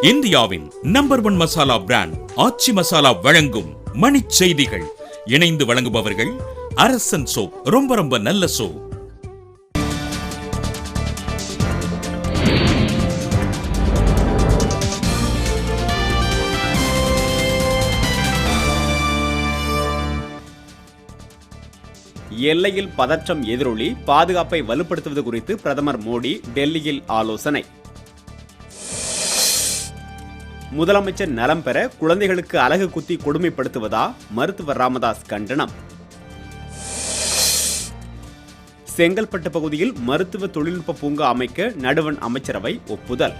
இந்தியாவின் number 1 masala brand ஆச்சி மசாலா வழங்கும் மணிச் செய்திகள். இணைந்து வழங்குபவர்கள் அரசன் சோப். ரொம்ப ரொம்ப நல்ல சோப். எல்லையில் பதற்றம் எதிரொலி, பாதுகாப்பை வலுப்படுத்துவது குறித்து பிரதமர் மோடி டெல்லியில் ஆலோசனை. முதலமைச்சர் நலம் பெற குழந்தைகளுக்கு அலகு குத்தி கொடுமைப்படுத்துவதா? மருத்துவர் ராமதாஸ் கண்டனம். செங்கல்பட்டு பகுதியில் மருத்துவ தொழில்நுட்ப பூங்கா அமைக்க நடுவண் அமைச்சரவை ஒப்புதல்.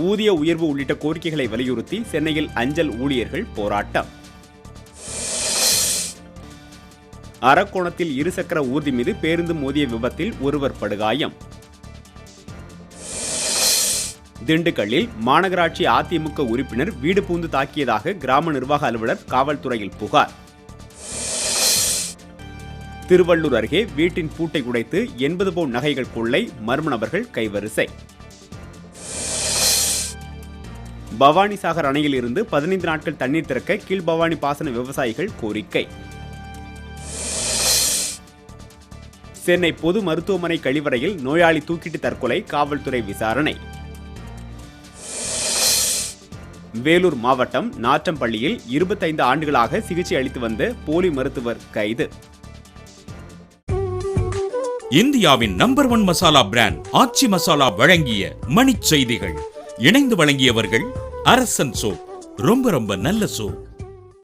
ஊதிய உயர்வு உள்ளிட்ட கோரிக்கைகளை வலியுறுத்தி சென்னையில் அஞ்சல் ஊழியர்கள் போராட்டம். அரக்கோணத்தில் இருசக்கர ஊர்தி மீது பேருந்து மோதிய விபத்தில் ஒருவர் படுகாயம். திண்டுக்கல்லில் மாநகராட்சி அதிமுக உறுப்பினர் வீடு பூந்து தாக்கியதாக கிராம நிர்வாக அலுவலர் காவல்துறையில் புகார். திருவள்ளூர் அருகே வீட்டின் பூட்டை உடைத்து 80 பவுன் நகைகள் கொள்ளை, மர்ம நபர்கள் கைவரிசை. பவானிசாகர் அணையில் இருந்து 15 நாட்கள் தண்ணீர் திறக்க கீழ்பவானி பாசன விவசாயிகள் கோரிக்கை. சென்னை பொது மருத்துவமனை கழிவறையில் நோயாளி தூக்கிட்டு தற்கொலை, காவல்துறை விசாரணை. வேலூர் மாவட்டம் நாற்றம்பள்ளியில் 25 ஆண்டுகளாக சிகிச்சை அளித்து வந்த போலி மருத்துவர் கைது. இந்தியாவின் நம்பர் 1 மசாலா பிராண்ட் ஆச்சி மசாலா வழங்கிய மணிச் செய்திகள். இணைந்து வழங்கியவர்கள் அரசன் சோப். ரொம்ப ரொம்ப நல்ல சோப்.